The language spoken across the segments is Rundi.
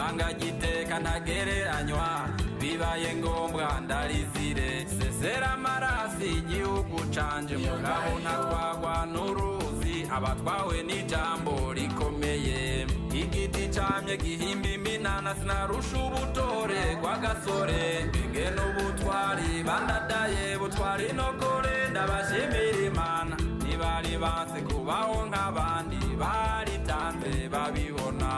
ibanga giteka ntagereranywa bibaye ngombwa ndarizire sesera amarasi igihugu canje mugabo ntatwagwa n'uruzi abatwawe n'ijambo rikomeye igiti camye gihimba iminana sinarusha ubutore rw'agasore benge n'ubutwari bandadaye butwari nogore ndabashimira imana ntibari banse kubaho nk'abandi baritanze babibona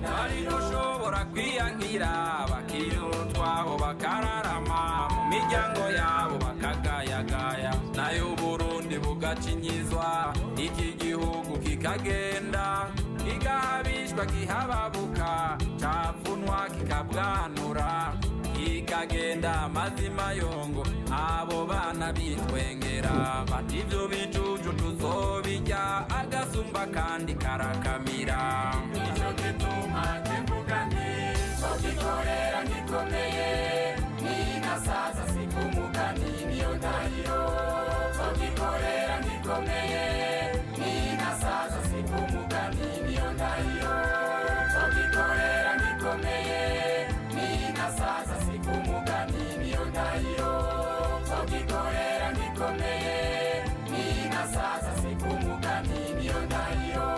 bari gushobora kwiyankira bakirutwaho bakararama mu miryango yabo bakagayagaya nayo Burundi bugacinyizwa iki gihugu kikagenda kigahabishwa kihababuka capfunwa kikabwanura kikagenda mazima yongo abo bana bitwengera bati ivyo bijuju tuzobirya agasumba kandi karakamira ico gituma kivuga nti sogikorera gikomeye ninasaza sikumugani niyo ndahiro sogikorera gikomeye ninasaza sikumugani niyo ndahiro sogikorera gikomeye ninasaza sikumugani niyo ndahiro sogikorera gikomeye ninasaza sikumugani niyo ndahiro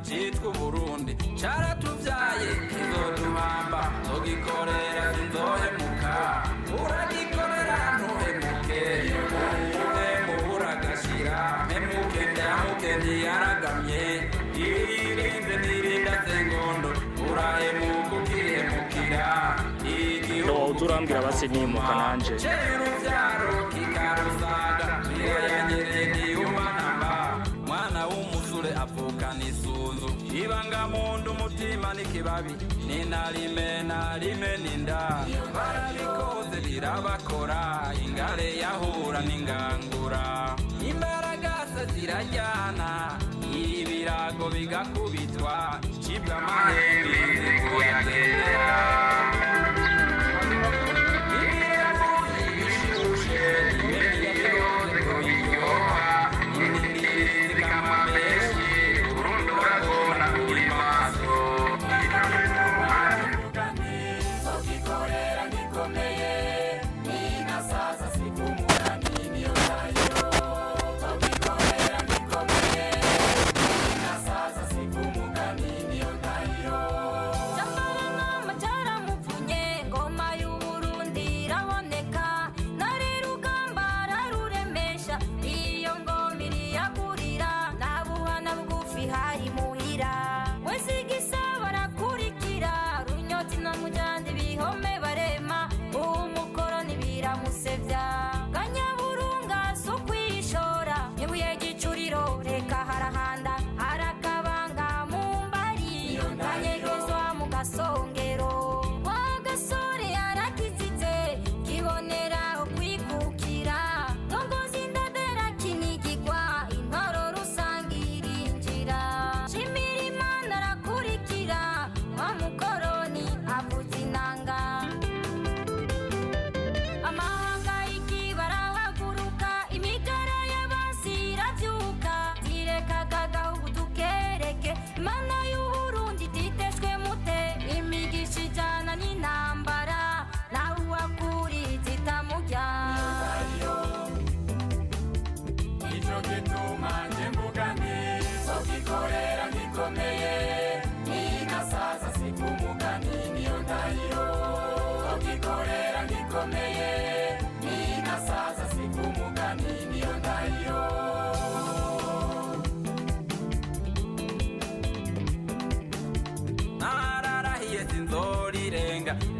Chitwa Burundi caratuvyaye kizoduhamba zogikorera sinzohemuka uragikorera ntuhemuke mubura gashira memuke ndamuke ntiyaragamye irinde nirinda sengondo urahemuka ukihemukira turambwira basi nimuka nanje uruvyaro kikarusaga birayanyereye ntiyumanamba mwana w'umusure avukana isunzu ibanga mundu umutima n'ikibabi ninarime ninda barabikoze birabakora ingare yahura n'ingangura imbaraga zirajyana ibirago bigakubitwa cibwa amahembe zikuyagendera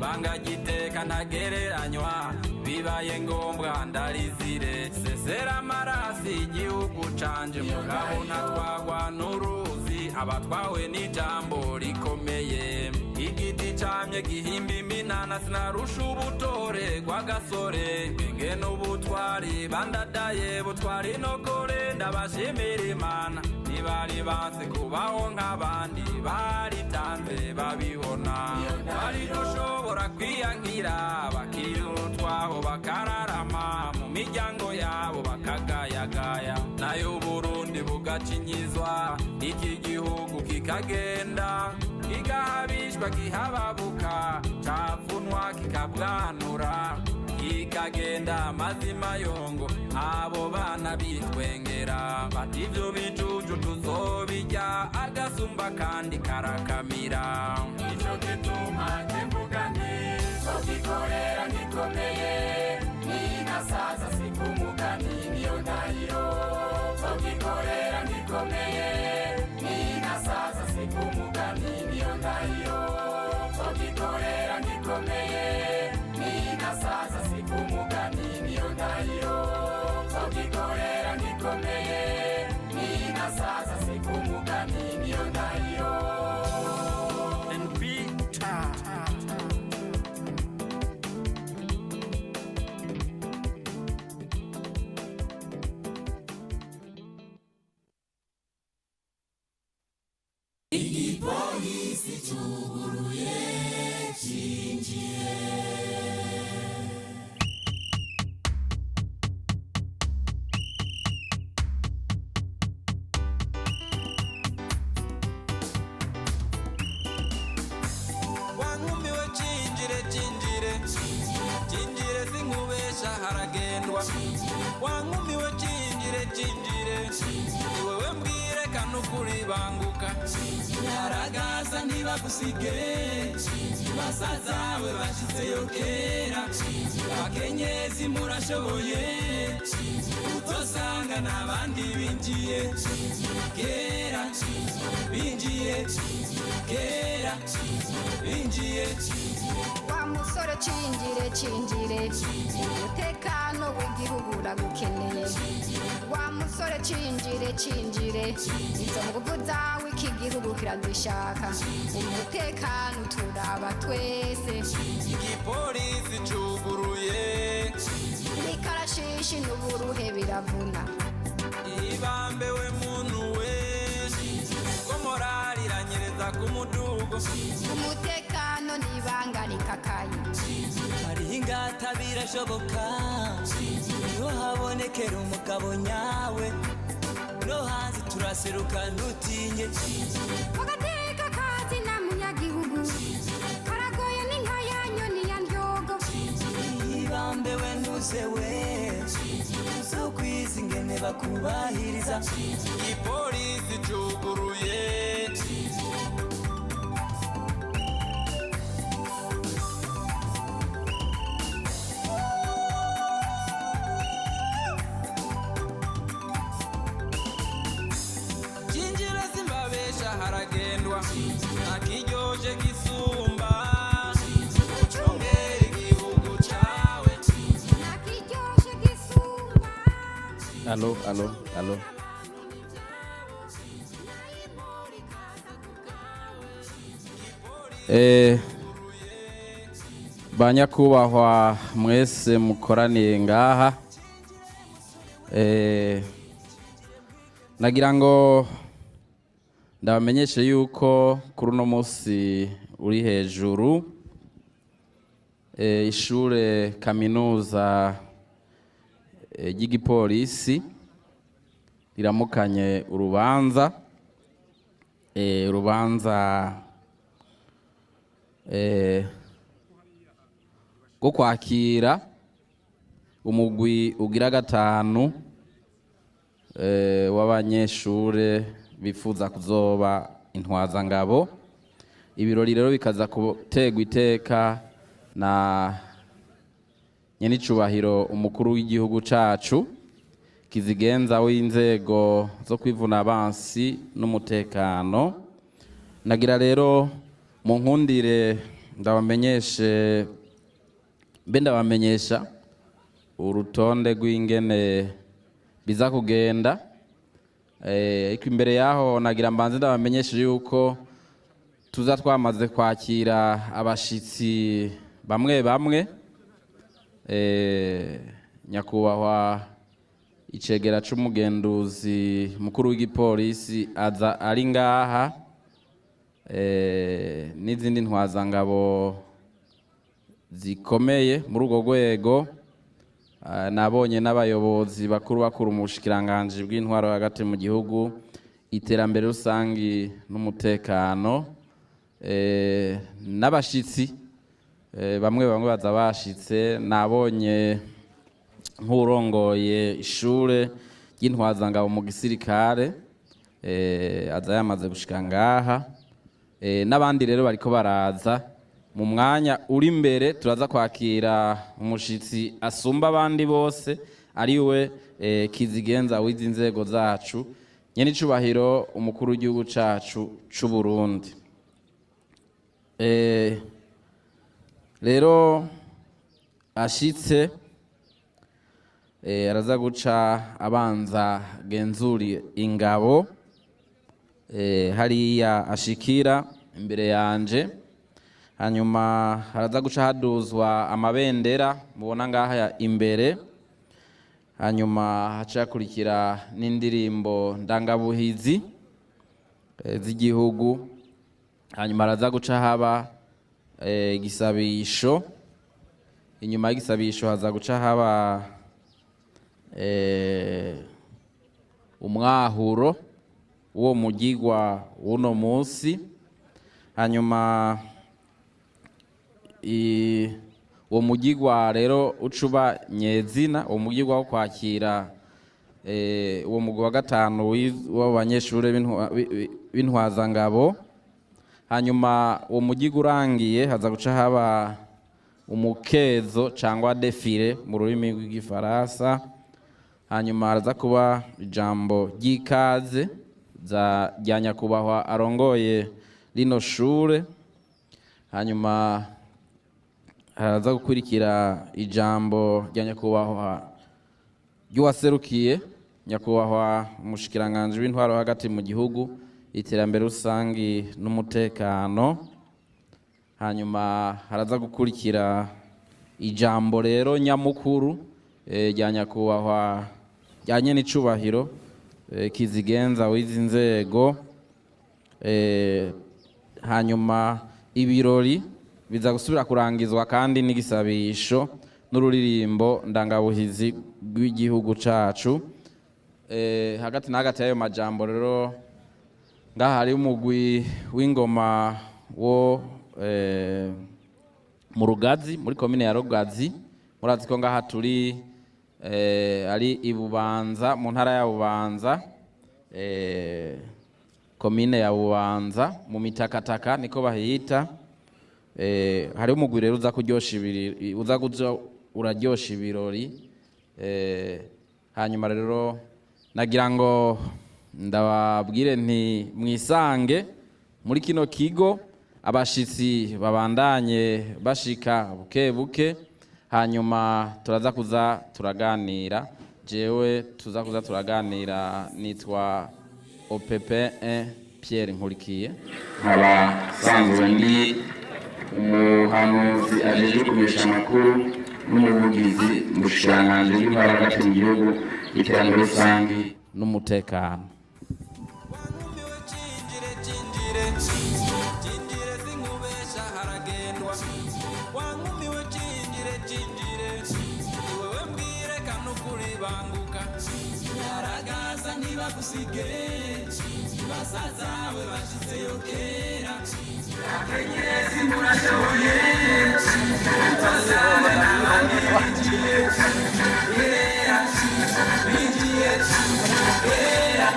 bangagiteka ntagereranywa bibaye ngombwa ndarizire sesera amarasi igihugu canje mugabo ntatwagwa n'uruzi abatwawe n'ijambo rikomeye igiti camye gihimba iminana sinarusha ubutore rw'agasore benge n'ubutwari bandadaye butwari inogore ndabashimira imana ntibari banse kubaho nk'abandi baritanze babibona bari dushobora kwiyankira bakirutwaho bakararama mu miryango yabo bakagayagaya nayo Burundi bugacinyizwa iki gihugu kikagenda kigahabishwa kihababuka cafunwa kikabwanura kikagenda mazima yongo abo bana bitwengera bati ivyo bijuju tuzobirya agasumba kandi karakamira ico gituma mvuga nti sogikorera ngikomeye ninasaza sikumugani niyo ndahiro sogikorera ngikomeye ninasaza sikumugani niyo ndahiro sogikorera ngikomeye ninasaza sikumugani niyo ndahiro sogikorera ngikomeye ninasaza sikumugani niyo ndahiro Igipolisi cyuguruye cinjiye wankumiwe cinjire cinjire cinjire sinkubesha haragendwa wankumiwe cinjire cinjire niwewe mbwire kanukuri banguka yaragaza ntibagusige basazawe bashizeyo kera abakenyezi murashoboye utosanga n'abandi binjiye kera binjiye kera binjiye wa musore cinjire cinjire umutekano w'igihugu uragukeneye wa musore cinjire cinjire izo nguvu zawe iki gihugu kirazishaka umutekano turaba twese igipolisi cuguruye n'ikarashishi n'uburuhe biravuna ibambewe muntu we ko morali iranyereza ku mudugo umutekano n'ibanga rikakaye hariho ingata birashoboka niho habonekera umugabo nyawe no hanze turaseruka ntutinye agateka kazi na munyagihugu karagoye n'inka ya nyoni ya ndyogo ibambewe ntuzewe uzokwiza ingene bakubahiriza igipolisi cuguruye cinjira simbabesha haragendwa ntakiryoshe gisumba ucungera igihugu cawe nakiryoshe gisumba Alo. Banyakubahwa mwese mukoraniye ngaha nagira ngo ndabamenyeshe yuko kuri uno munsi uri hejuru ishure kaminuza ry'igipolisi riramukanye urubanza rwo kwakira umugwi ugira gatanu w'abanyeshure bifuza kuzoba intwazangabo. Ibirori rero bikaza gutegwa iteka na nyenicubahiro umukuru w'igihugu cacu kizigenza w'inzego zo kwivuna abansi n'umutekano. Nagira rero mu nkundire ndabamenyesha urutonde rw'ingene biza kugenda. Ariko imbere yaho nagira mbanze ndabamenyesha yuko tuza twamaze kwakira abashitsi bamwe bamwe. Nyakubahwa icegera c'umugenduzi mukuru w'igipolisi aza ari ngaha, n'izindi ntwazangabo zikomeye muri urwo rwego. Nabonye n'abayobozi bakuru mu bushikiranganji bw'intwaro hagati mu gihugu, iterambere rusangi n'umutekano, n'abashitsi bamwe baza bashitse. Nabonye nk'urongoye ishure ry'intwazangabo mu gisirikare aza yamaze gushika ngaha, n'abandi rero bariko baraza. Mu mwanya uri imbere turaza kwakira umushitsi asumba abandi bose, ariwe kizigenza w'izi nzego zacu, nyene icubahiro umukuru w'igihugu cacu c'u Burundi. Rero ashitse araza guca abanza genzuri ingabo hariya ashikira imbere yanje, hanyuma haraza guca haduzwa amabendera mubona ngaha imbere, hanyuma haca hakurikira n'indirimbo ndangabuhizi z'igihugu, hanyuma haraza guca haba igisabisho. Inyuma y'igisabisho haza guca haba umwahuro uwo mugigwa w'uno munsi, hanyuma uwo mugigwa rero ucuba nyezina, uwo mugigwa wo kwakira uwo mugwi wa gatanu w'abanyeshure b'intwazangabo. Hanyuma uwo mugigwa urangiye haza guca haba umukezo cangwa defile mu rurimi rw'igifaransa, hanyuma haraza kuba ijambo ry'ikaze rya nyakubahwa arongoye rino shure, hanyuma haraza gukurikira ijambo rya nyakubahwa ry'uwaserukiye nyakubahwa umushikiranganji w'intwaro hagati mu gihugu, iterambere rusangi n'umutekano. Hanyuma haraza gukurikira ijambo rero nyamukuru rya nyakubahwa rya nyene icubahiro kizigenza w'izi nzego. Hanyuma ibirori biza gusubira kurangizwa kandi n'igisabisho n'ururirimbo ndangabuhizi rw'igihugu cacu. Hagati na hagati y'ayo majambo rero ngaha hari umugwi w'ingoma wo mu Rugazi, muri komine ya Rugazi. Murazi ko ngaha turi ari Ibubanza, mu ntara ya Bubanza, komine ya Bubanza, mu mitakataka niko bahita. Hari umugwi rero uza kuza uraryosha ibirori. Hanyuma rero nagira ngo ndababwire nti mwisange muri kino kigo, abashitsi babandanye bashika buke buke, hanyuma turaza kuza turaganira. Jewe tuza kuza turaganira nitwa OPP1 Pierre Nkurikiye, nkaba sanzwe ndi umuhanuzi ajejwe kumenyesha amakuru n'umuvugizi mu bushikiranganji bw'intwaro hagati mu gihugu, iterambere rusangi n'umutekano. basazawe bashizeyo kera akenyezi murashoboye bazana n'abandi binjiye kera binjiye kera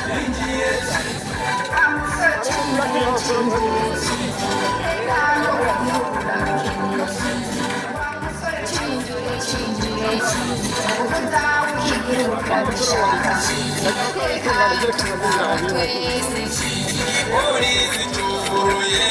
binjiye Polisi tuguruye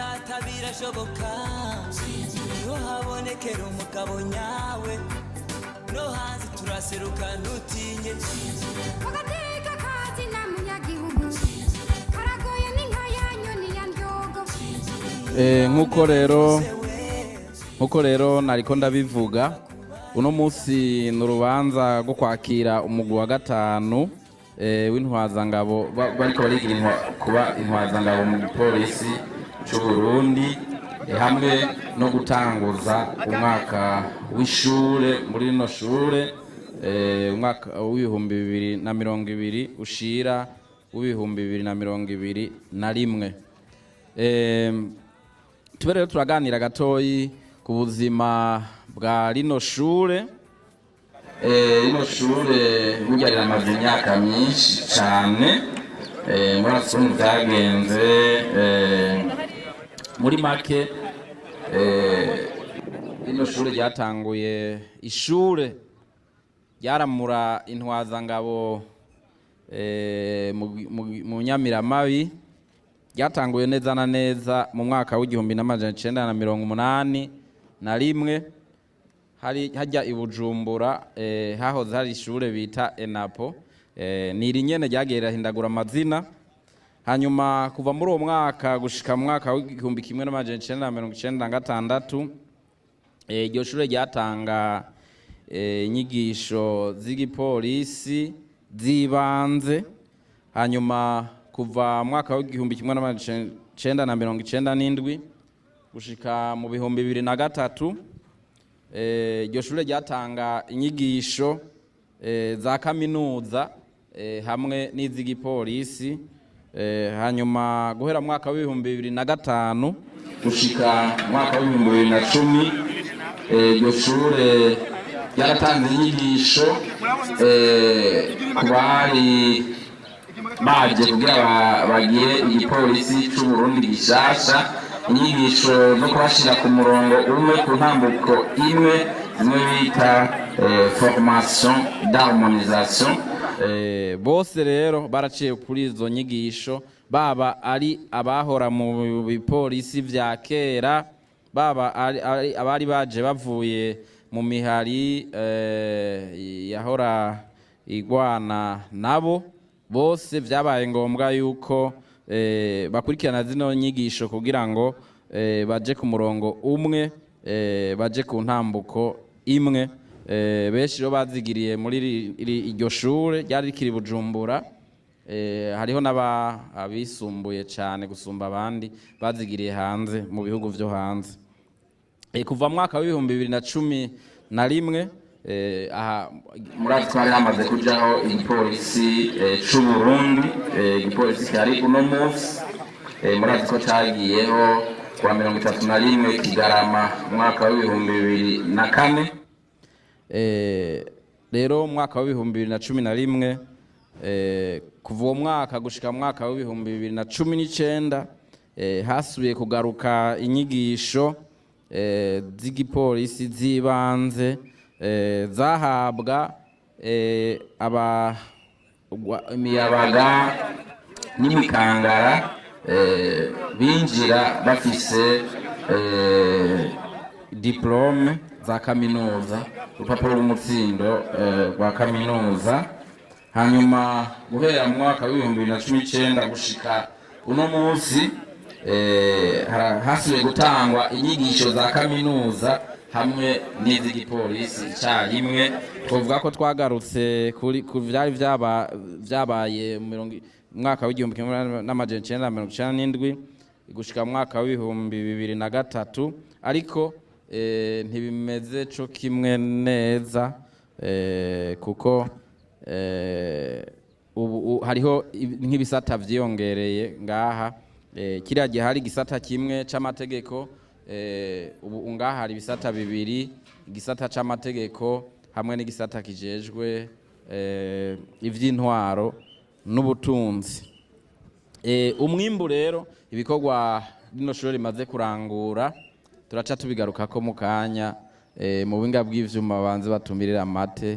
data birashoboka niho habonekera umugabo nyawe no hanze turaseruka nutinye agateka kazi na munyagihugu karagoye n'inka yanyoni ya ndyogo nkuko rero nariko ndabivuga uno munsi n'urubanza rwo kwakira umugwi wa gatanu w'intwazangabo bariko barigira kuba intwazangabo mu gipolisi c'u Burundi hamwe no gutanguza umwaka w'ishure muri rino shure umwaka w'ibihumbi 2020 ushira w'ibihumbi 2021 tube rero turaganira gatoyi ku buzima bwa rino shure rino shure burya riramaze imyaka myinshi cyane murasungu byagenze muri make rino shure ryatanguye ishure ryaramura intwazangabo mu Nyamiramabi ryatanguye neza na neza mu mwaka w'1981 hajya i Bujumbura hahoze hari ishure bita ENAPO ni rinyene ryagiye rirahindagura amazina hanyuma kuva muri uwo mwaka gushika mu mwaka w'1996 iryo shure ryatanga inyigisho z'igipolisi z'ibanze hanyuma kuva mu mwaka w'1997 gushika mu 2003 iryo shure ryatanga inyigisho za kaminuza hamwe n'iz'igipolisi hanyuma guhera mu mwaka w'2005 gushika mu mwaka w'2010 iryo shure ryaratanze inyigisho ku bari baje kugira bagire igipolisi c'u Burundi gishasha inyigisho no kubashira ku murongo umwe ku ntambuko imwe zimwe bita formation d'harmonisation bose rero baraciye kuri izo nyigisho baba ari abahora mu bipolisi vya kera baba ari abari baje bavuye mu mihari yahora igwana nabo bose vyabaye ngombwa yuko bakurikirana zino nyigisho kugira ngo baje ku murongo umwe baje ku ntambuko imwe benshi rero bazigiriye muri iryo shure ryari rikiri Bujumbura hariho n'abisumbuye cyane gusumba abandi bazigiriye hanze mu bihugu vyo hanze kuva mu mwaka w'2011 aha muri twari hamaze kujaho igipolisi c'u Burundi igipolisi cyari uno munsi muri ko cyagiyeho kwa 31 Kigarama mwaka w'2004 rero mwaka w'2011 kuva uwo mwaka gushika mwaka w'2019 hasubiye kugaruka inyigisho z'igipolisi z'ibanze zahabwa imiyabaga n'imikangara binjira bafise diplome za kaminuza urupapuro rw'umutsindo rwa kaminuza hanyuma guhera mu mwaka w'2019 gushika uno munsi hasubiye gutangwa inyigisho za kaminuza hamwe n'iz'igipolisi icyarimwe tuvuga ko twagarutse ku byari byabaye mu mwaka w'1997 gushika mu mwaka w'2003 ariko ntibimeze co kimwe neza kuko ubu hariho nk'ibisata vyiyongereye ngaha kiriya gihe hari igisata kimwe c'amategeko ubu ngaha hari ibisata bibiri igisata c'amategeko hamwe n'igisata kijejwe ivy'intwaro n'ubutunzi umwimbu rero ibikorwa rino shure rimaze kurangura turaca tubigarukako mu kanya mu buhinga bw'ivyuma banze batumirira amate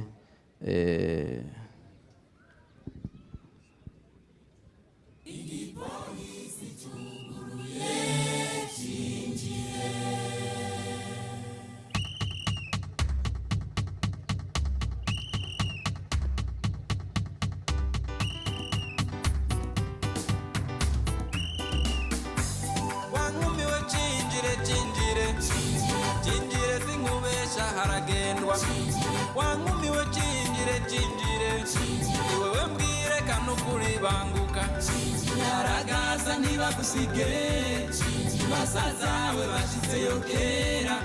wankumiwe cinjire cinjire iwewe mbwire kanukuri banguka nyaragaza ntibagusige basazawe bashitseyo kera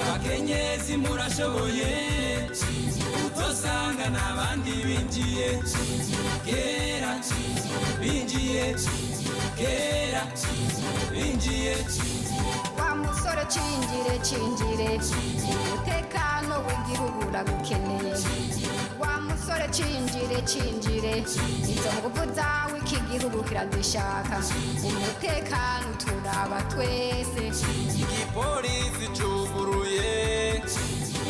abakenyezi murashoboye utosanga n'abandi binjiye kera binjiye kera binjiye wa musore cinjire cinjire umutekano w'igihugu uragukeneye wa musore cinjire cinjire izo nguvu zawe iki gihugu kirazishaka umutekano turaba twese igipolisi cuguruye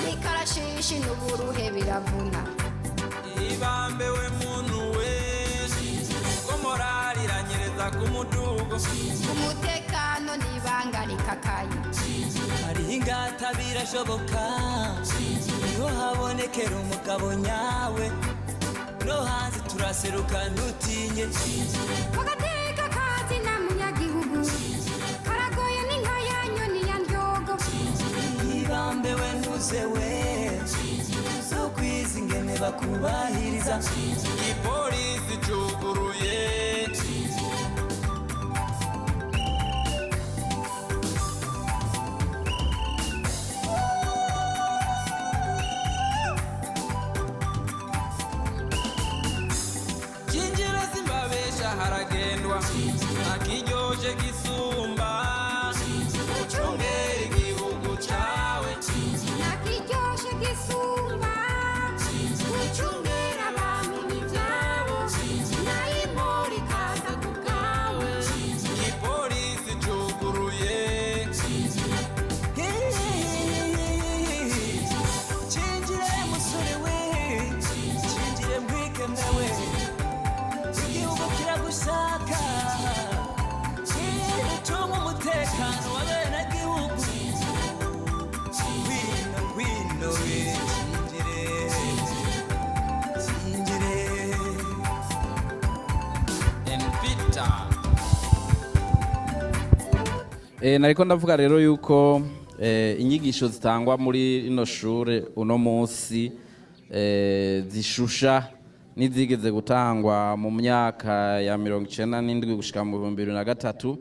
n'ikarashishi n'uburuhe biravuna ibambewe muntu wese ko morali iranyereza ku mudugo umutekano n'ibanga rikakaye hariho ingata birashoboka niho habonekera umugabo nyawe no hanze turaseruka ntutinye bagateka kazi na munyagihugu karagoye n'inka ya nyoni ya ndyogo ibambewe ntuzewe zo kwiza ingene bakubahiriza igipolisi cuguruye cinjira simbabesha haragendwa ntakiryoshe gisumba ucungera igihugu cawe nakiryoshe gisumba ucungera abantu n'ivyabo nayimura ikaza ku bwawe igipolisi cuguruye cinjire musore we cinjire mwikeme we igihugu kiragushaka ucunga umutekano w'abenegihugu ngwino ngwino we cinjire enpita nariko ndavuga rero yuko inyigisho zitangwa muri rino shure uno munsi zishusha n'izigeze gutangwa mu myaka ya 1997 gushika mu 2003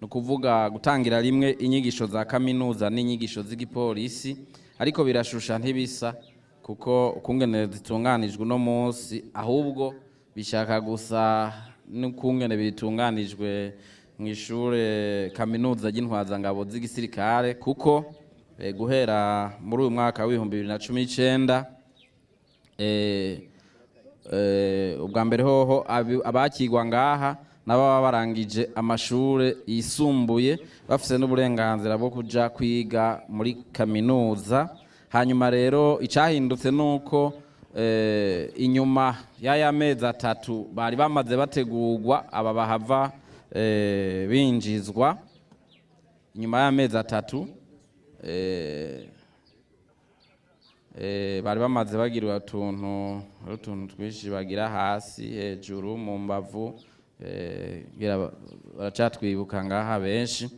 no kuvuga gutangira rimwe inyigisho za kaminuza n'inyigisho z'igipolisi ariko birashusha ntibisa kuko ukungene zitunganijwe uno munsi ahubwo bishaka gusa n'ukungene bitunganijwe mu ishure kaminuza ry'intwazangabo z'igisirikare kuko guhera muri uyu mwaka w'2019 ubwa mbere hoho abakigwa ngaha n'ababa barangije amashure yisumbuye bafise n'uburenganzira bwo kuja kwiga muri kaminuza hanyuma rero icahindutse nuko inyuma y'aya mezi 3 bari bamaze bategurwa aba bahava binjizwa inyuma y'amezi 3 bari bamaze bagirwa utuntu twishi bagira hasi hejuru mu mbavu baracatwibuka ngaha benshi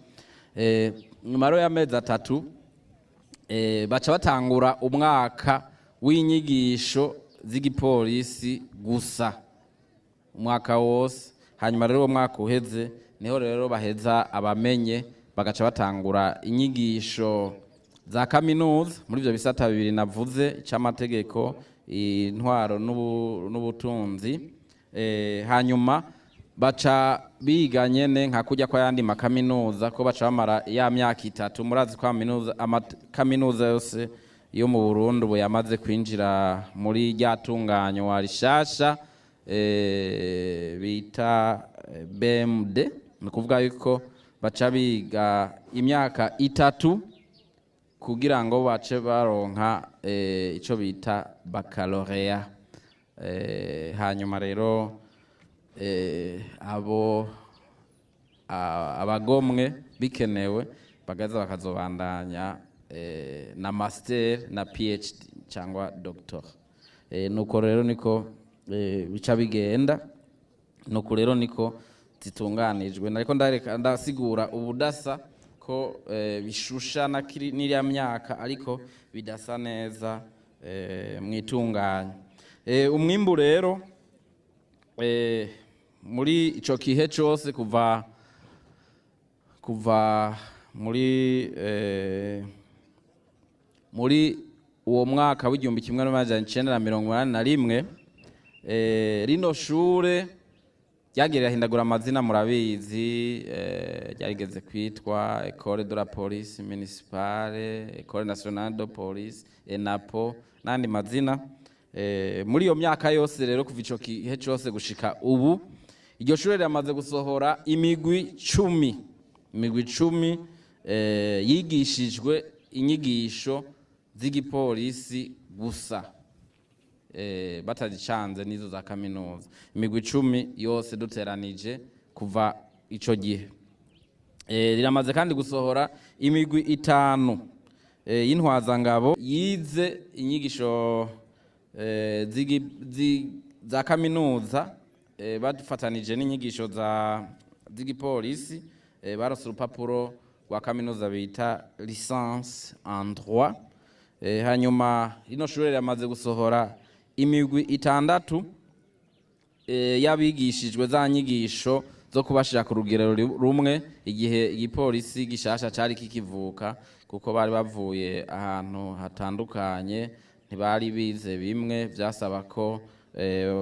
nyuma rero y'amezi 3 baca batangura umwaka w'inyigisho z'igipolisi gusa umwaka wose hanyuma rero uwo mwaka uheze niho rero baheza abamenye bagaca batangura inyigisho za kaminuza muri ivyo bisata bibiri navuze ic'amategeko intwaro n'ubutunzi hanyuma baca biga nyene nka kujya kwa yandi makaminuza ko baca bamara ya myaka 3 murazi kwa kaminuza yose yo mu Burundi ubu yamaze kwinjira muri ryatunganyo wa rishasha bita BMD ni kuvuga yuko baca biga imyaka 3 kugira ngo bace baronka ico bita baccalaureat hanyuma rero abagomwe bikenewe bagaza bakazobandanya na master na PhD cyangwa doctor nuko rero niko bica bigenda nuko rero niko zitunganijwe nariko ndasigura ubudasa ko bishusha n'iriya myaka ariko bidasa neza mwitunganya. Umwimbu rero muri ico kihe cose kuva muri uwo mwaka w'igihumbi kimwe n'amajana 1981 rino shure ryagiye hindagura amazina murabizi, ryarigeze kwitwa École de la Police Municipale, École Nationale de Police, ENAPO n'andi mazina. Muri iyo myaka yose rero kuva ico gihe cose gushika ubu iryo shure ryamaze gusohora imigwi 10 yigishijwe inyigisho z'igipolisi gusa, batazicanze n'izo za kaminuza. Imigwi 10 yose duteranije kuva ico gihe. Riramaze kandi gusohora imigwi 5 y'intwazangabo yize inyigisho za kaminuza, badufatanije n'inyigisho z'igipolisi, barose urupapuro rwa kaminuza bita licence en droit. Hanyuma rino shure ryamaze gusohora imigwi 6 yabigishijwe za nyigisho zo kubashira ku rugero rumwe igihe igipolisi gishasha cari kikivuka, kuko bari bavuye ahantu hatandukanye, ntibari bize bimwe, vyasaba ko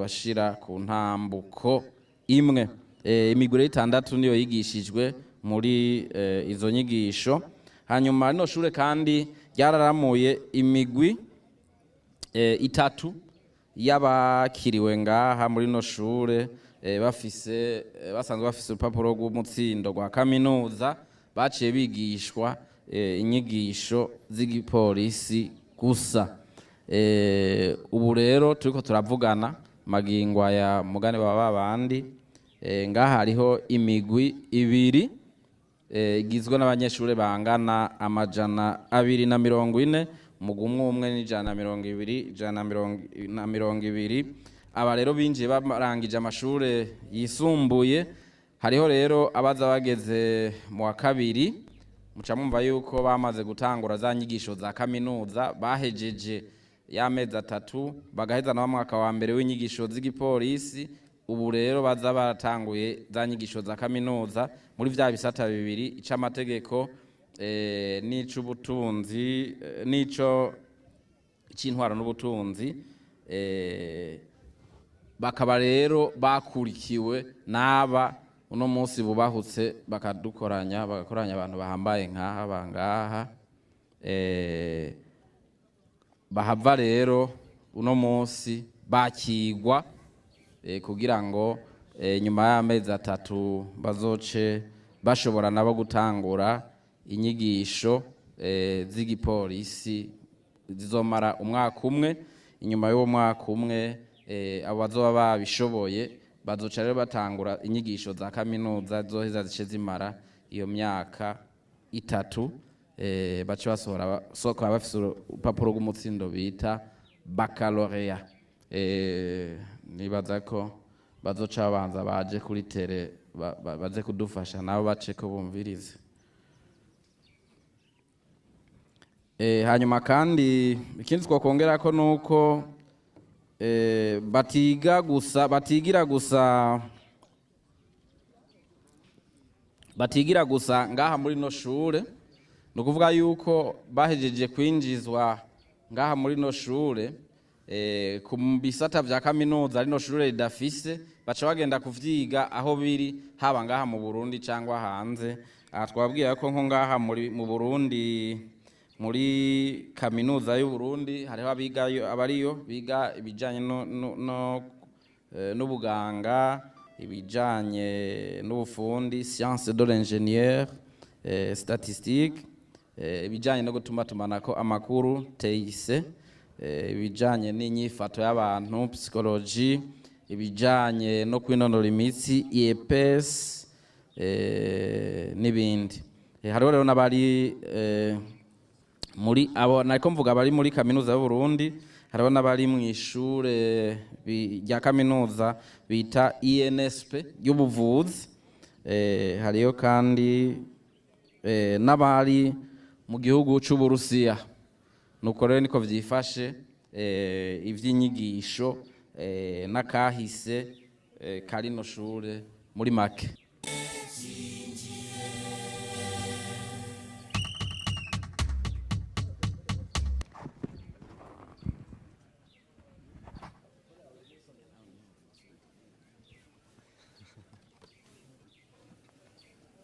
bashira ku ntambuko imwe. Imigwi 6 niyo yigishijwe muri izo nyigisho. Hanyuma rino shure kandi ryararamuye imigwi 3 y'abakiriwe ngaha muri no shure, basanzwe bafise urupapuro rw'umutsindo rwa kaminuza, baciye bigishwa inyigisho z'igipolisi gusa. Ubu rero turiko turavugana magingwa ya mugane baba bandi, ngaha hariho imigwi 2 igizwe n'abanyeshure bangana 240, umugwi umwe n'120. Aba rero binjiye barangije amashure yisumbuye. Hariho rero abaza bageze mu wa 2, muca mwumva yuko bamaze gutangura za nyigisho za kaminuza, bahejeje y'amezi 3 bagaheza na mwaka wa mbere w'inyigisho z'igipolisi. Ubu rero baza baratanguye za nyigisho za kaminuza muri vya bisata 2, ic'amategeko n'ic'ubutunzi, c'intwaro n'ubutunzi. Bakaba rero bakurikiwe n'aba uno munsi bubahutse bagakoranya abantu bahambaye nk'aha bangaha. Bahava rero uno munsi bakigwa kugira ngo nyuma y'amezi 3 bazoce bashobora nabo gutangura inyigisho z'igipolisi zizomara umwaka umwe. Inyuma y'uwo mwaka umwe abo bazoba babishoboye bazoca rero batangura inyigisho za kaminuza zoheza zice zimara iyo myaka 3, bace basohora bafise urupapuro rw'umutsindo bita baccalauréat. Nibaza ko bazoca babanza baje kuri tere baze kudufasha nabo bace ko bumvirize. Hanyuma kandi ikindi twakongera ko nuko batigira gusa ngaha muri no shure. No kuvuga yuko bahejeje kwinjizwa ngaha muri no shure ku bisata vya kaminuza rino shure ridafise, baca bagenda kuvyiga aho biri, haba ngaha mu Burundi cyangwa hanze. Twababwira ko nko ngaha mu Burundi, muri kaminuza y'u Burundi hariho abariyo biga ibijanye n'ubuganga, ibijanye n'ubufundi, science de l'ingénieur, statistique, ibijanye no gutumatumanako amakuru, TIC, ibijanye n'inyifato y'abantu, psychologie, ibijanye no kwinonora imitsi, IEPS, n'ibindi. Hariho rero n'abari muri abo nariko mvuga bari muri kaminuza y'u Burundi, hariho n'abari mu ishure rya kaminuza bita INSP y'ubuvuzi. Hariyo kandi n'abari mu gihugu c'Uburusiya. Nuko rero niko vyifashe. ivy'inyigisho n'akahise karino shure muri make.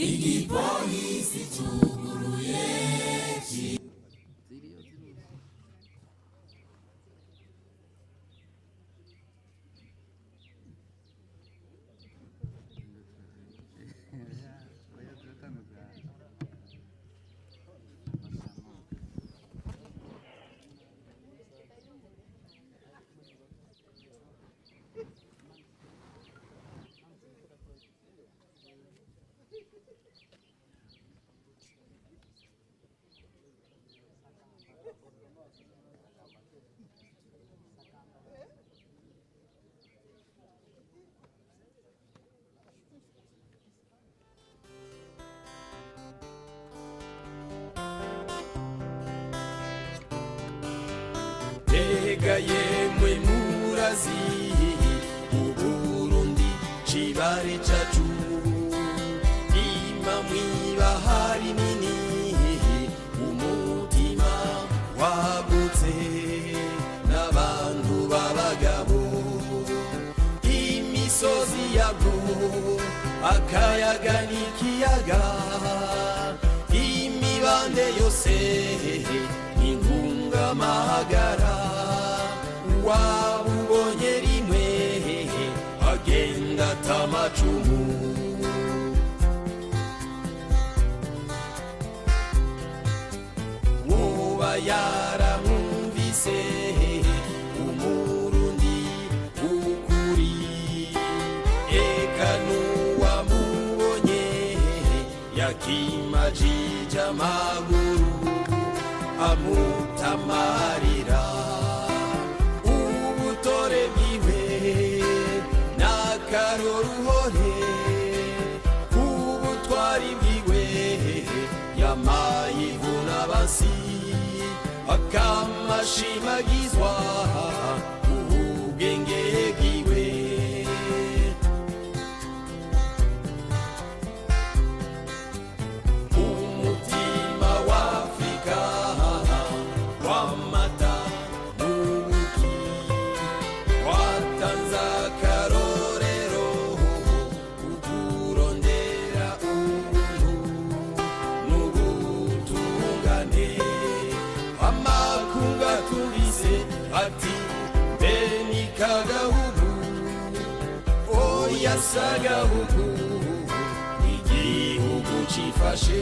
Igipolisi cyuguruye Mbega yemwe murazi Uburundi cibare cacu ima mwibahari nini umutima wagutse n'abantu b'abagabo imisozi yabwo akayaga n'ikiyaga imibande yose ingungamahagara wabubonye rimwe agenda atamacumu woba yaramwumvise umurundi ukuri eka n'uwamubonye yakimajije amaguru amutamarira ubutore bwiwe n'akaroruhore ubutwari bwiwe yamayivuna basi akamashimagizwa ubwenge bwiwe umutima wa Afrika wamata nubuki watanze akarorero ukurondera ubuntu n'ubutungane amakunga tubise ati beni kagahugu oya sagahugu igihugu cifashe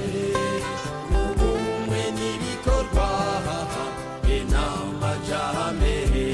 ubumwe n'ibikorwa n'amajambere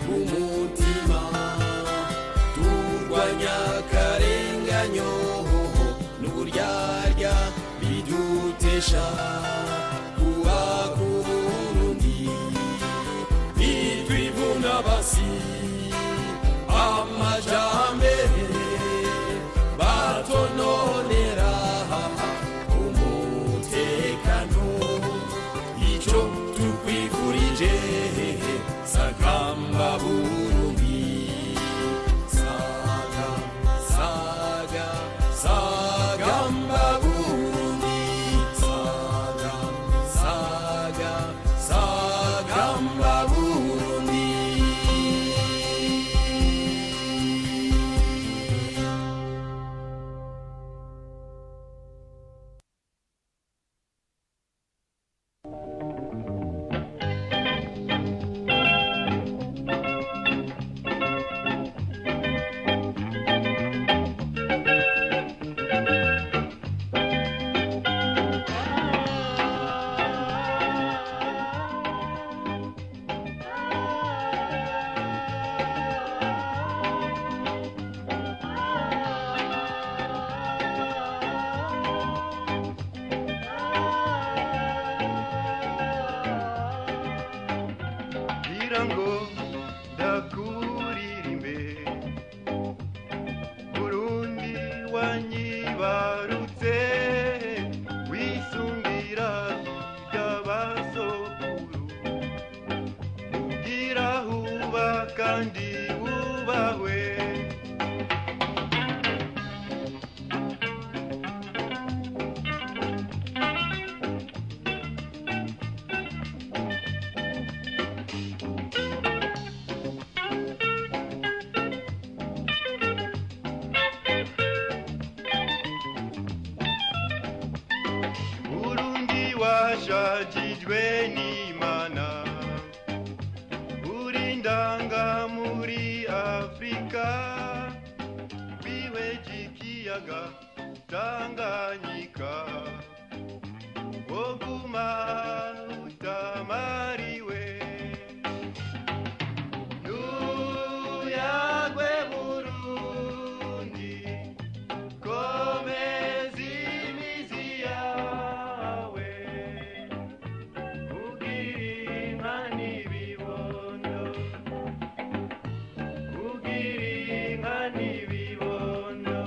umutima turwanya akarenganyo n'uburyarya bidutesha kuba ku Burundi bitwivuna basi amajambere batononera umutekano ico tukwifurije Sagamba Burundi Saga Saga Sagamba Burundi Saga washajijwe n'Imana uri ndanga muri Afrika wiweje ikiyaga Tanganyika woguma utamariwe nuyagwe Burundi komeza imizi yawe ugira inka n'ibibondo ugira inka n'ibibondo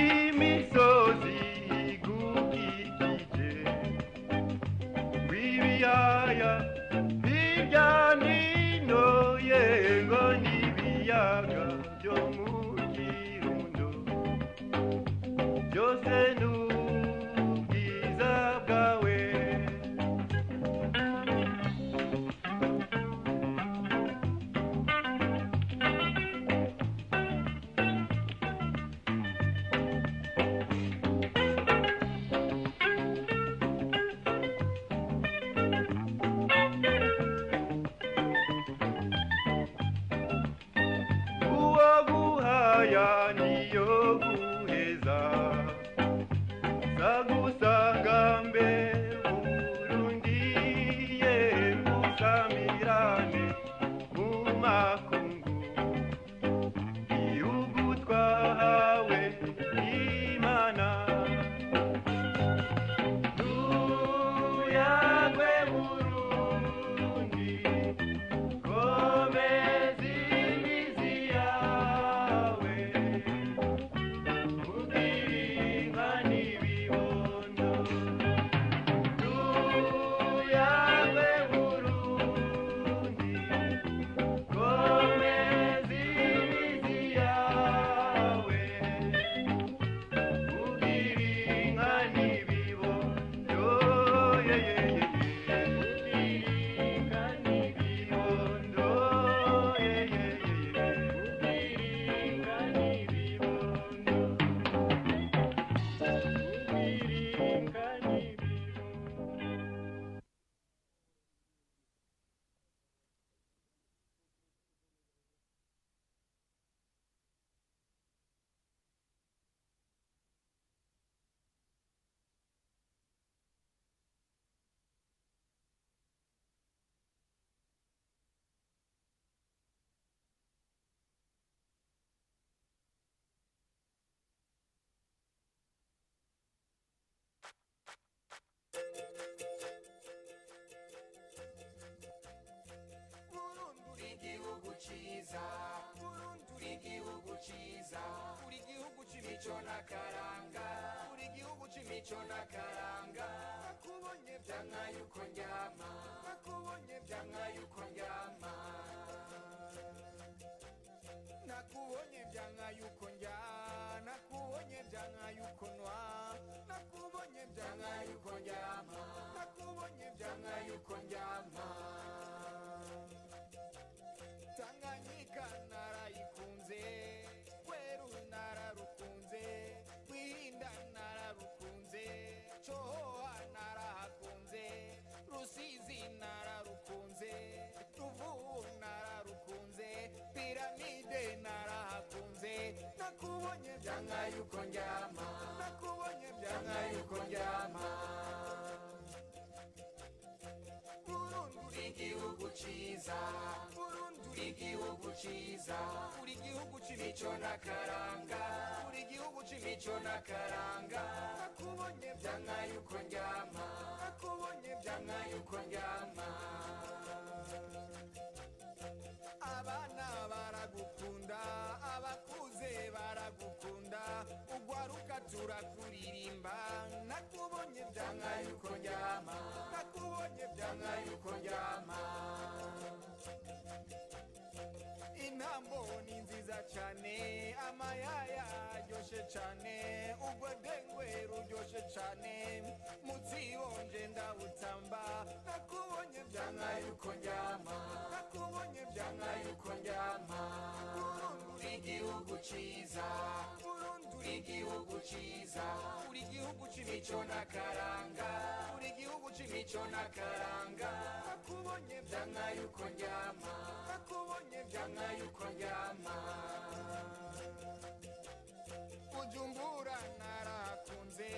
w'imisozi igukikije w'ibiyaya hirya n'ino yengo n'ibiyaga byo mu Kirundo byose n'ubwiza bwawe uwo guhaya niyo guheza sagusanga mbe Burundi ye gusamirane mu makungu igihugu twahawe n'Imana nuyagwe Burundi komeza imizi yawe ugira inka n'ibibondo nuyagwe Burundi komeza imizi yawe ugira inka n'ibibondo ugira inka n'ibibondo ugira inka n'ibibondo ugira inka n'ibibondo. Burundi igihugu ciza Burundi igihugu ciza uri igihugu c'imico n'akaranga uri igihugu c'imico n'akaranga nakubonye vyanka yuko ndyama nakubonye vyanka yuko ndyama nakubonye vyanka yuko ndya nakubonye vyanka yuko nwa nakubonye vyanka yuko ndyama nakubonye vyanka yuko ndyama Tanganyika narayikunze Kweru nararukunze Kwirinda nararukunze Chohoa narahakunze Rusizi nararukunze Ruvubu nararukunze Piramide narahakunze Nakubonye vyanka yuko ndyama Nakubonye vyanka yuko ndyama Burundi igihugu ciza Burundi igihugu ciza uri igihugu c'imico n'akaranga uri igihugu c'imico n'akaranga nakubonye vyanka yuko ndyama nakubonye vyanka yuko ndyama abana baragukunda abakuze baragukunda ugwaruka turakuririmba nakubonye vyanka yuko ndyama nakubonye vyanka yuko ndyama intambo ni nziza cane amayaya ruryoshe cane ubwo dengwe ruryoshe cane mutsibonje ndabutamba nakubonye vyanka yuko ndyama nakubonye vyanka yuko ndyama Burundi uri igihugu ciza Burundi uri igihugu ciza uri igihugu c'imico n'akaranga uri igihugu c'imico n'akaranga nakubonye vyanka yuko ndyama nakubonye vyanka yuko ndyama Bujumbura narakunze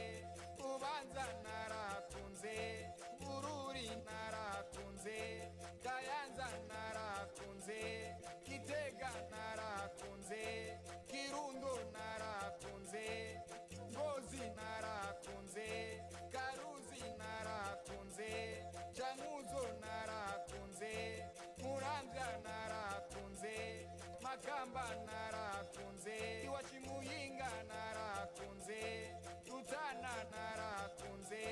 Bubanza narakunze Bururi narakunze Kayanza narakunze Gitega narakunze Kirundo narakunze Ngozi narakunze Karuzi narakunze Cankuzo narakunze Muramvya narakunze Makamba narakunze Iwachimuyinga narakunze Rutana narakunze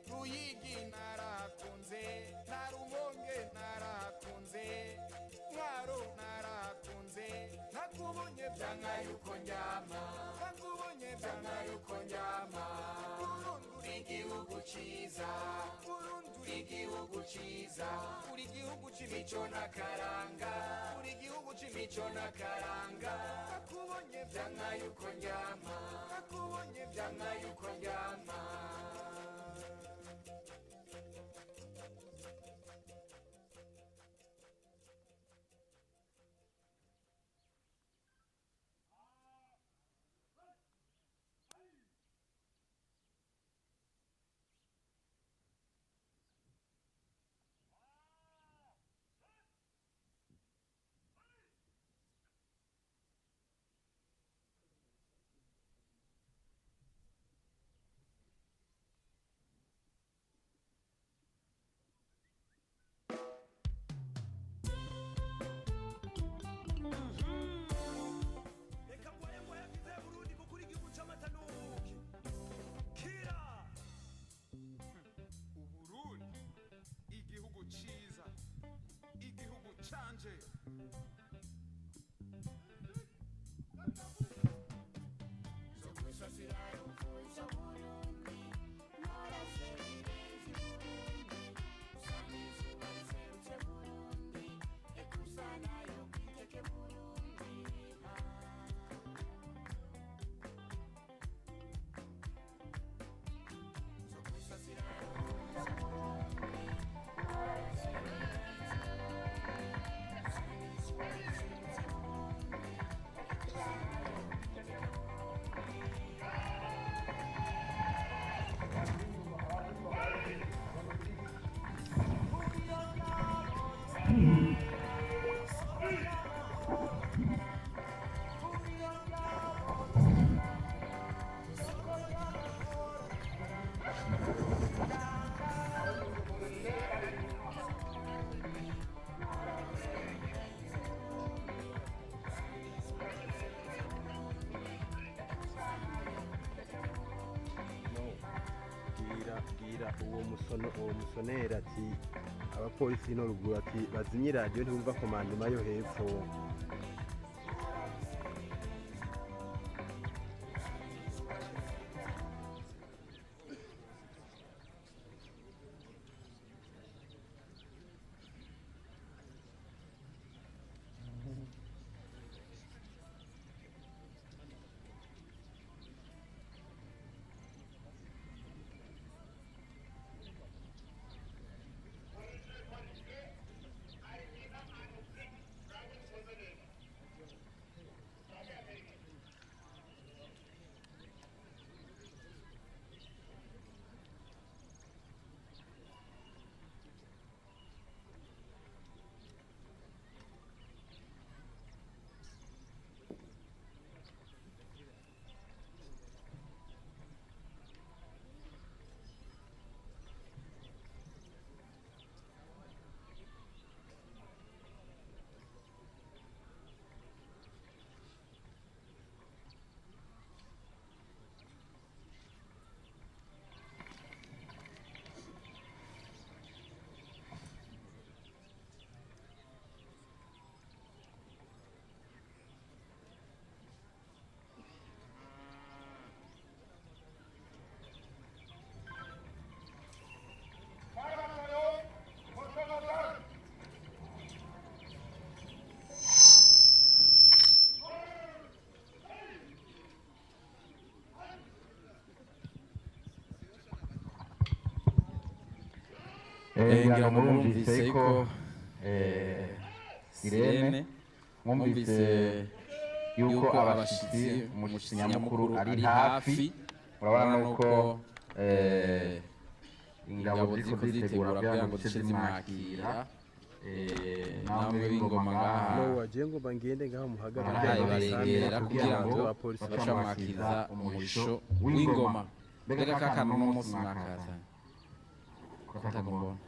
Ruyigi narakunze Narumonge narakunze Mwaro narakunze Nakubonye vyanka yuko ndyama Nakubonye vyanka yuko ndyama Burundi uri igihugu ciza Burundi uri igihugu ciza uri igihugu c'imico n'akaranga uri igihugu c'imico n'akaranga nakubonye vyanka yuko ndyama nakubonye vyanka yuko ndyama uwo musonera ati abapolisi no ruguru ati bazimye radiyo ntibumva komandema yo hepfo ngira ngo murumvise ko sirene mwumvise yuko abashitsi umushitsi nyamukuru ari hafi urabona nuko ingabo ziko ziritegura kugira ngo zice zimwakira namwe b'ingoma ngaha wagiye ngo bangende ngaho muhagara barengera kugira ngo bace mwakiza umurisho w'ingoma mbega kakano n'umunsi mwakaza katagombona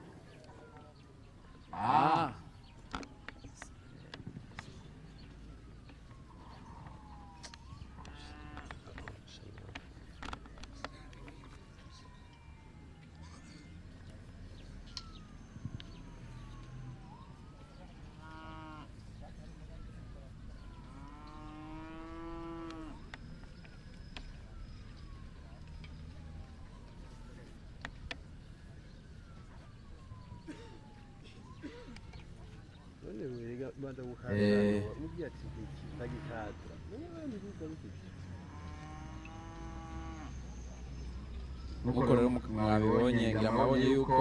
nuko rero mwabibonye ngira mwabonye yuko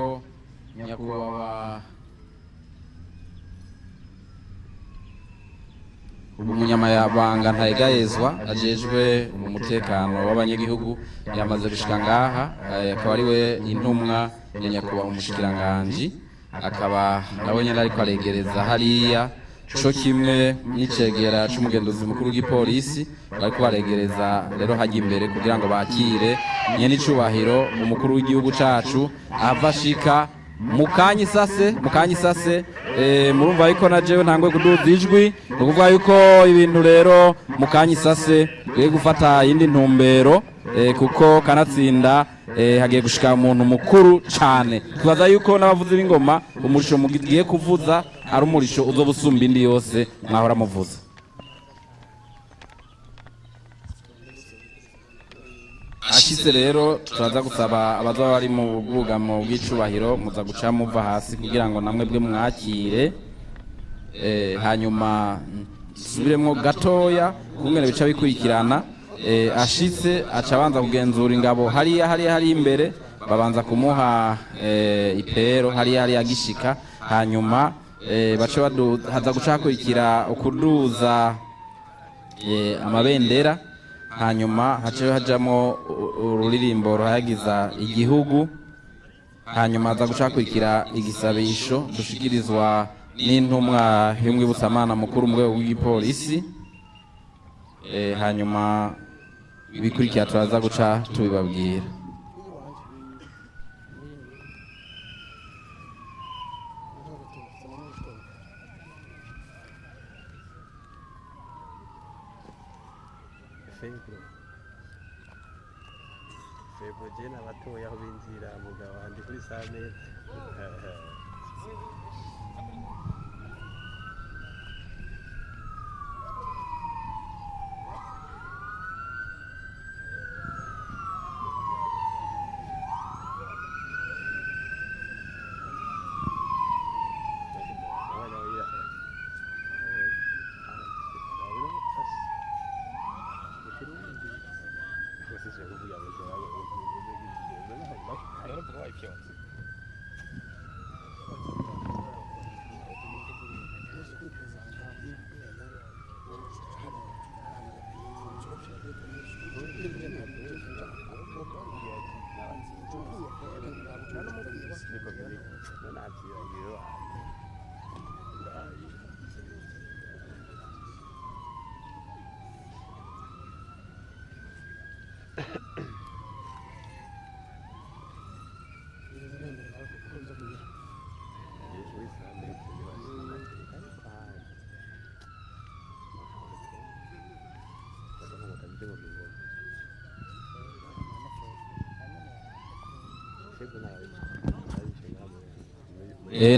nyakubahwa umunyamabanga ntayegayezwa ajejwe umutekano w'abanyagihugu yamaze gushika ngaha akaba ari we intumwa ya nyakubahwa umushikiranganji akaba nawe nyene ariko aregereza hariya co kimwe n'icegera c'umugenduzi mukuru w'igipolisi bariko baregereza rero hajya imbere kugira ngo bakire nyene icubahiro umukuru w'igihugu cacu ava ashika mukanyi isase murumva yuko na jewe ntangwe kuduza ijwi ni ukuvuga yuko ibintu rero mukanyi isase bigiye gufata iyindi ntumbero kuko kanatsinda hagiye gushika umuntu mukuru cane tubaza yuko n'abavuzi b'ingoma umurisho mugiye kuvuza ari umurisho uzoba usumba indi yose mwahora muvuza ashitse rero turaza gusaba abazoba bari mu bwugamo bw'icubahiro muza guca muva hasi kugira ngo namwe bwe mwakire hanyuma subiremwo gatoya kumwe bica bikurikirana ashitse aca abanza kugenzura ingabo hariya imbere babanza kumuha ipero hariya agishika hanyuma bace haza guca hakurikira ukuduza amabendera hanyuma hace hajamo ururirimbo ruhayagiza igihugu hanyuma haza guca hakurikira igisabisho dushikirizwa n'intumwa y'umwibusamana mukuru mu rwego rw'igipolisi hanyuma ibikurikira turaza guca tubibabwira Febro jena batoya aho binjira mugabo andi kuri same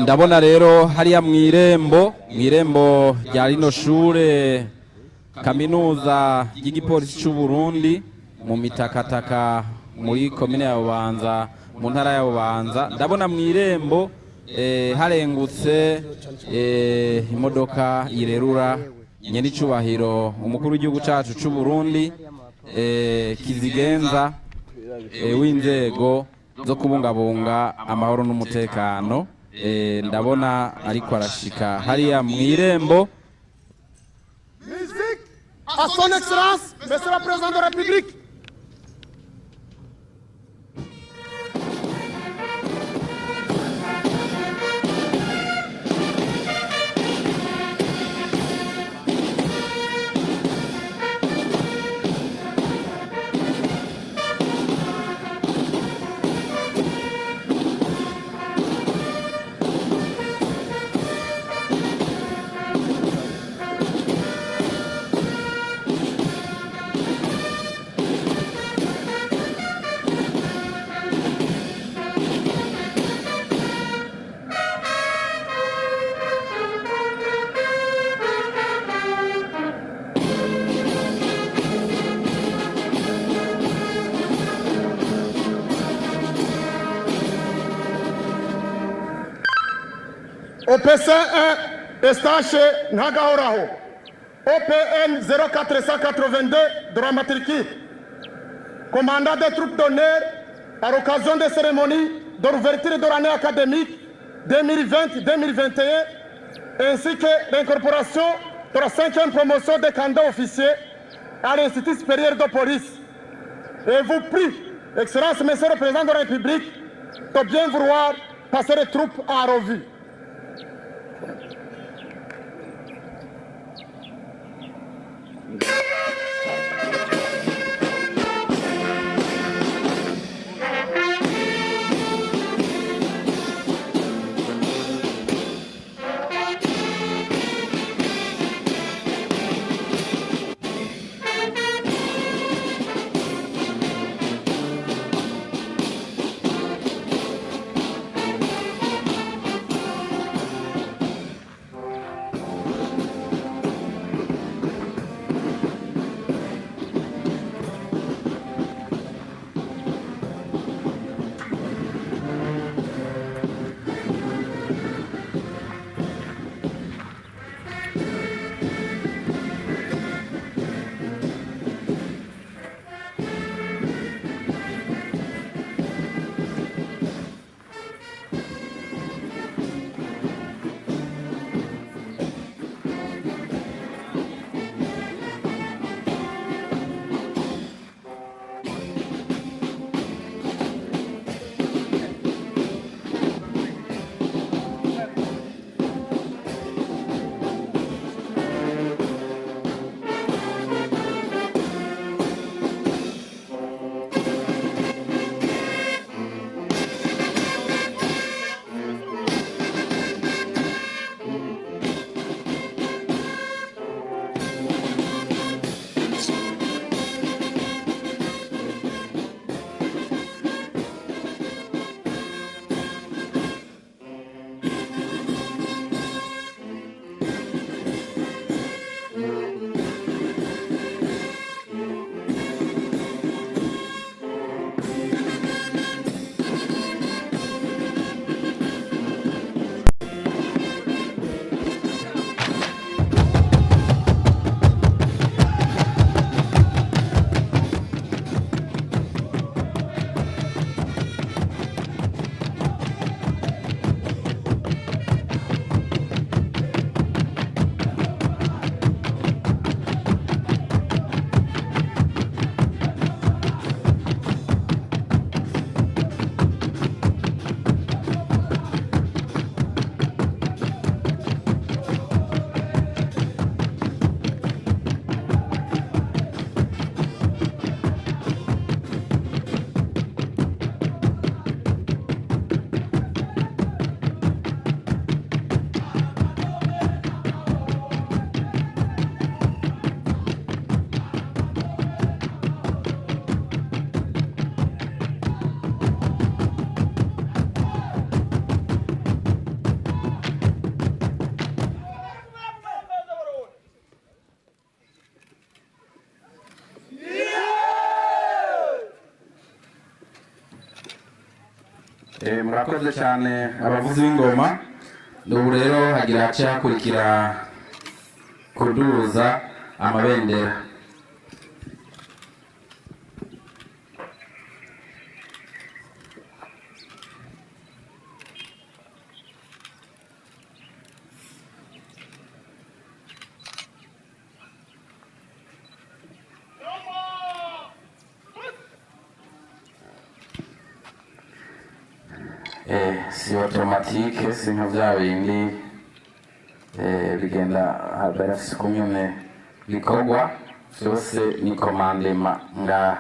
ndabona rero hariya mw'irembo rya rino shure kaminuza y'igipolisi c'u Burundi mu mitakataka muri komine ya Bubanza mu ntara ya Bubanza ndabona mw'irembo harengutse imodoka irerura nyene icubahiro umukuru w'igihugu cacu c'u Burundi kizigenza w'inzego zo kubungabunga amahoro n'umutekano. Ndabona ariko arashika hariya mw'irembo. Musique à son excellence, monsieur le président de la République. OPC1 Estache Nagaoraho, OPN 0482 Dramaturgie, commandant des troupes d'honneur à l'occasion des cérémonies de l'ouverture de l'année académique 2020-2021, ainsi que l'incorporation de la 5e promotion des candidats officiers à l'Institut supérieur de police. Et vous prie, Excellence, Monsieur le Président de la République, de bien vouloir passer les troupes en revue. Murakoze cyane abavuzi b'ingoma. N'ubu rero hagira hace hakurikira kuduza amabendera. si automatique si nka bya bindi bigenda barafise kumwe bikorwa byose ni commandement ngaha.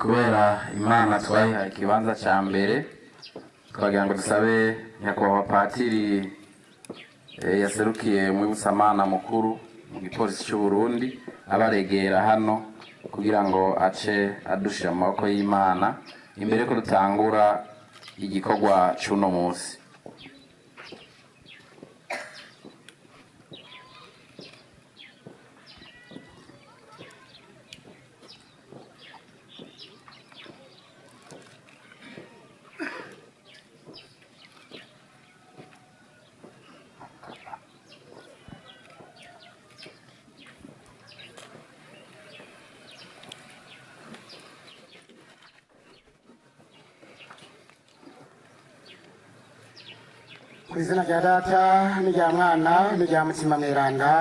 kubera Imana twayihaye ikibanza cya mbere twagira ngo dusabe nyakubahwa patiri yaserukiye umwibutsamana mukuru mu gipolisi cy'u Burundi abaregera hano kugira ngo ace adushira mu maboko y'Imana imbere ko dutangura igikorwa cy'uno munsi. Izina rya Data n'irya Mwana n'irya Mutima Mweranda.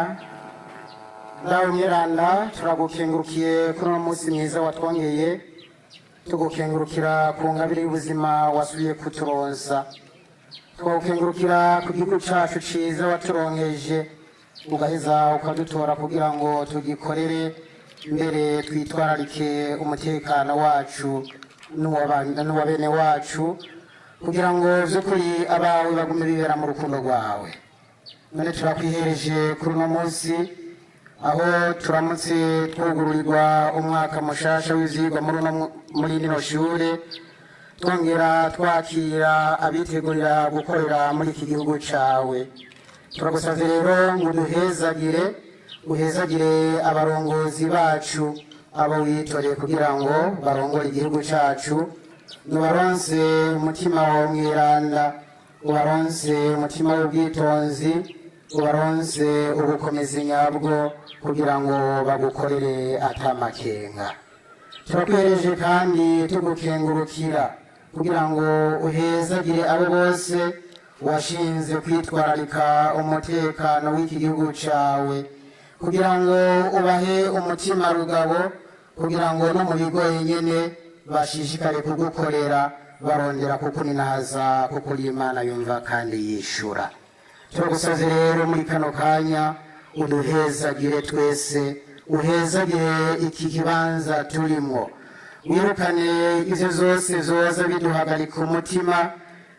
Dawe Mweranda, turagukengurukiye kuri uno munsi mwiza watwongeye, tugukengurukira ku ngabire y'ubuzima wasubiye kuturonsa. twawukengurukira ku gihugu cacu ciza waturonkeje ugaheza ukadutora kugira ngo tugikorere mbere twitwararike umutekano wacu n'uwa bene wacu kugira ngo vy'ukuri abawe bagume bibera mu rukundo rwawe. None turakwihereje kuri uno munsi aho turamutse twugururirwa umwaka mushasha w'ivyigwa muri rino shure, twongera twakira abitegurira gukorera muri iki gihugu cawe. Turagusavye rero ngo uhezagire abarongozi bacu abo witoreye kugira ngo barongore igihugu cacu, nubaronse umutima wawe mweranda, ubaronse umutima w'ubwitonzi, ubaronse ubukomezi nyabwo kugira ngo bagukorere atamakenga. Turakwereje kandi tugukengurukira kugira ngo uhezagire abo bose washinze kwitwararika umutekano w'iki gihugu cawe, kugira ngo ubahe umutima rugabo, kugira ngo no mu bigoye nyene bashishikare kugukorera barondera kukuninahaza kuko uri Imana yumva kandi yishura. Turagusavye rero muri kano kanya uduhezagire twese, uhezagire iki kibanza turimwo, wirukane ivyo zose zoza biduhagarika umutima,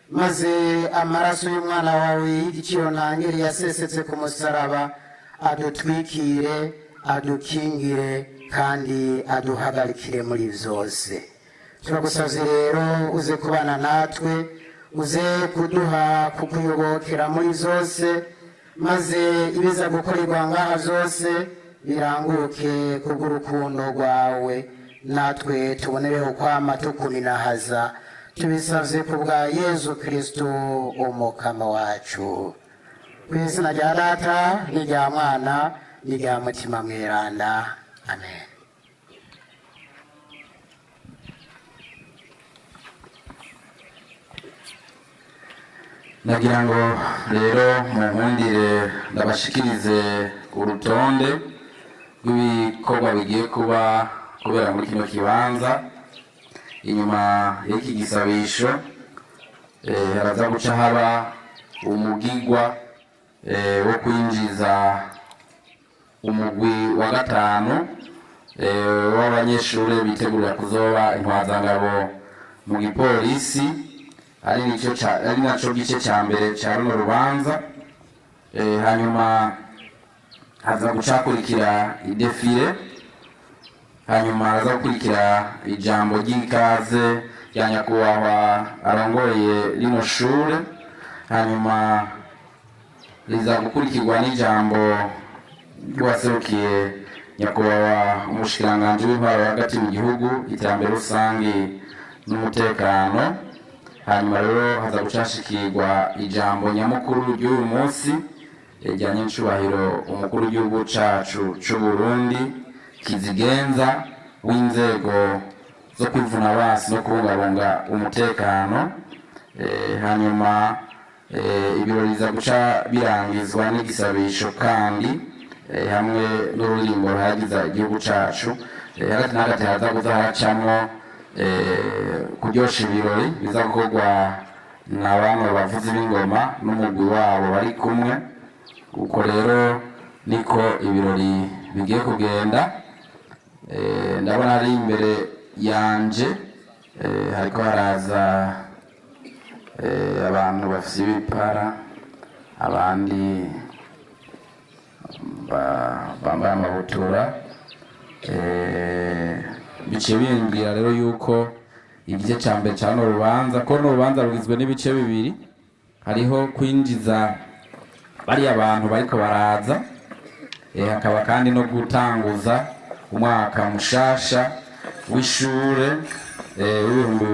maze amaraso y'umwana wawe y'igiciro ntangere yasesetse ku musaraba adutwikire, adukingire kandi aduhagarikire muri vyose. Turagusavye rero uze kubana natwe, uze kuduha kukuyobokera muri vyose, maze ibiza gukorerwa ngaha vyose biranguke kubw'urukundo rwawe, natwe tubonereho kwama tukuninahaza, tubisavye ku bwa Yezu Kristo umukama wacu. Kw'izina rya Data n'irya Mwana n'irya Mutima Mweranda. Amen. Nagira ngo rero munkundire ndabashikirize urutonde rw'ibikorwa bigiye kuba kubera muri kino kibanza. Inyuma y'iki gisabisho haraza guca haba umugigwa wo kwinjiza umugwi wa gatanu w'abanyeshuri bitegurira kuzoba intwazangabo mu gipolisi, ari naco gice ca mbere ca runo rubanza. Hanyuma haza gucakurikira idefile, hanyuma haza gukurikira ijambo ry'ikaze rya nyakubahwa arongoye rino shure, hanyuma riza gukurikirwa n'ijambo ry'uwaserukiye nyakubahwa umushikiranganji w'intwaro hagati mu gihugu, iterambere rusangi n'umutekano. Hanyuma rero haza gucashikirwa ijambo nyamukuru ry'uyu munsi rya nyincubahiro umukuru w'igihugu cacu c'Uburundi, kizigenza w'inzego zo kwivuna basi no kubungabunga umutekano. Hanyuma ibirori biza guca birangizwa n'igisabisho kandi hamwe n'ururirimbo ruhagiza igihugu cacu. Hagati na hagati haza kuza haracamwo kuryosha ibirori biza gukorwa na bamwe bavuzi b'ingoma n'umugwi wabo bari kumwe. Uko rero niko ibirori bigiye kugenda. Ndabona ari imbere yanje hariko haraza abantu bafise ibipara, abandi bambaye amabutura. Bice bimbwira rero yuko igice ca mbere ca runo rubanza, ko runo rubanza rugizwe n'ibice bibiri. Hariho kwinjiza bariya abantu bariko baraza, hakaba kandi no gutanguza umwaka mushasha w'ishure w'ibihumbi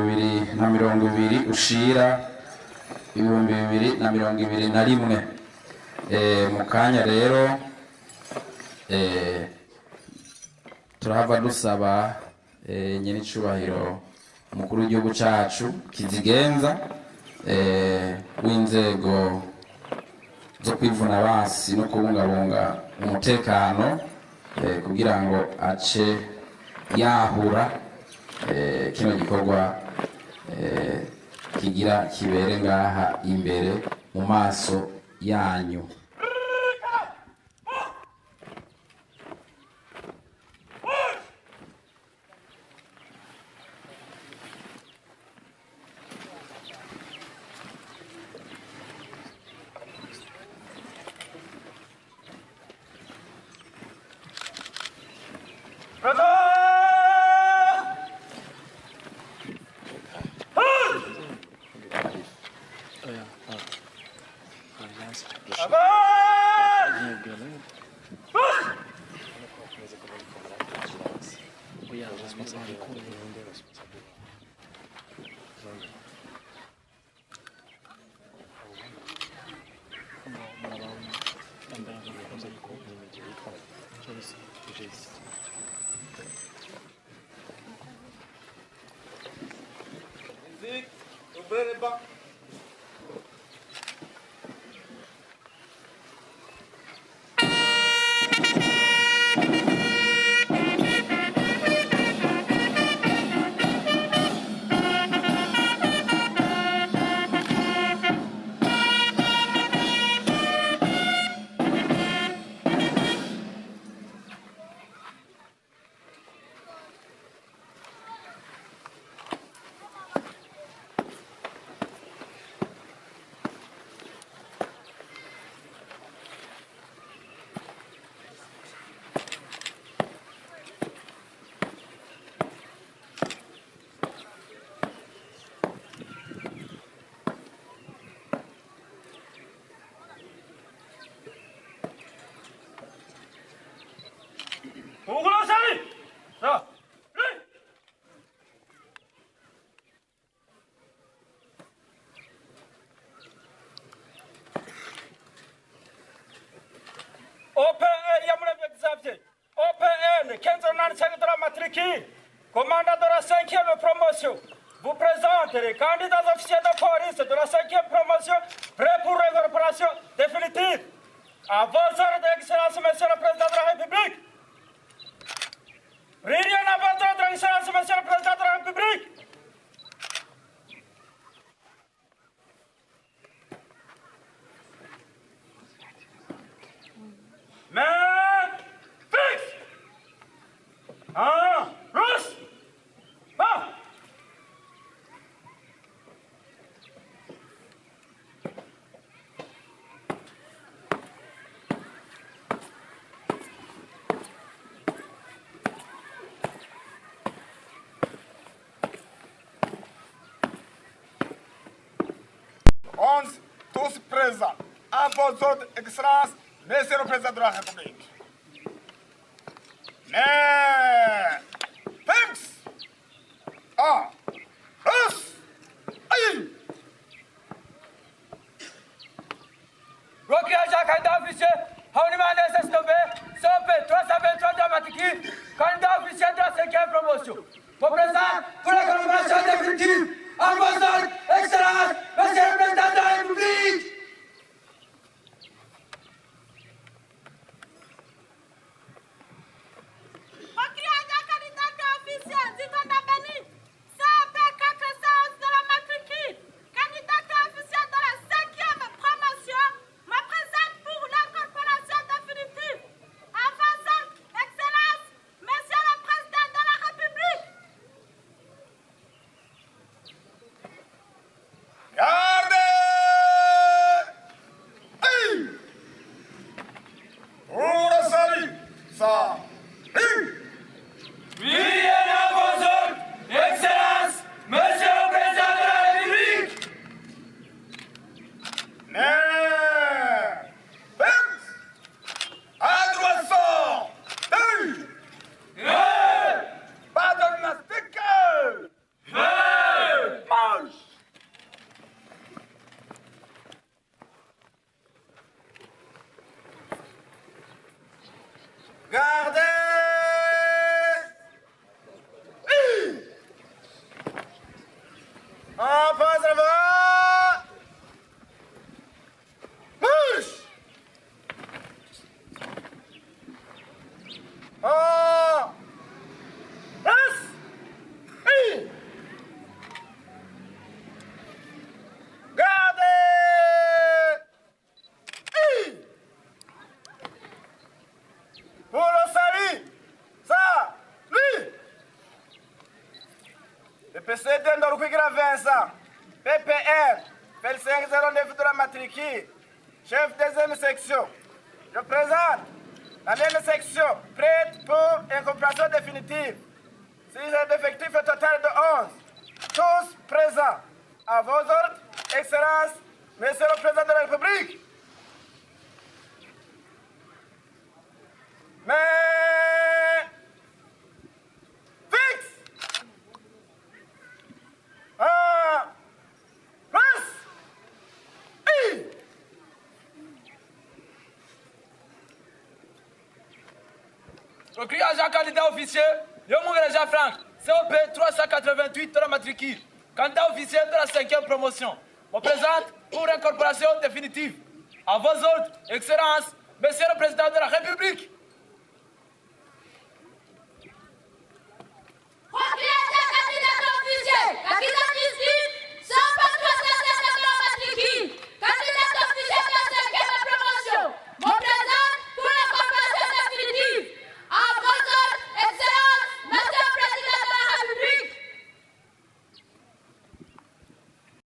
2020 ushira 2021. Mu kanya rero turahava dusaba nyenicubahiro umukuru w'igihugu cacu kizigenza w'inzego zo kwivuna basi no kubungabunga umutekano kugira ngo ace yahura kino gikorwa kigira kibere ngaha imbere mu maso yanyu. Ouvrez les bancs. OPN, 1595 de la matricule, commandant de la 5e promotion, vous présente les candidats officiers de police de la 5e promotion, prêts pour l'opération définitive. À vos ordres d'excellence, monsieur le président de la République. Rien à vos ordres d'excellence, monsieur le président de la République. Mais fixe. Russe. Ah. Tous présents. À vos ordres, Excellences, Monsieur le Président de la République. Mais fixe. Russe. Aïe. Bloqué à chaque candidat officier, Haunima SSNB, SOP 323 dramatique, candidat officier de la 5e promotion. Vous présente pour la collaboration définitive, à vos ordres, Excellence, Monsieur le Président de la République. Le PCD Ndorukwigira Vincent, PPR, P509 de la matricule, chef deuxième section. Je présente la deuxième section, prête pour incorporation définitive. 6 d'effectif total de 11. Tous présents. À vos ordres, Excellence, Monsieur le Président de la République. Mais fixe. Procureur Jean candidat officier, Yomungere Jean Franck, COP 388 de la matricule, candidat officier de la 5e promotion. Me présente pour incorporation définitive. À vos ordres, Excellence, Monsieur le Président de la République. Procureur Jean candidat officier,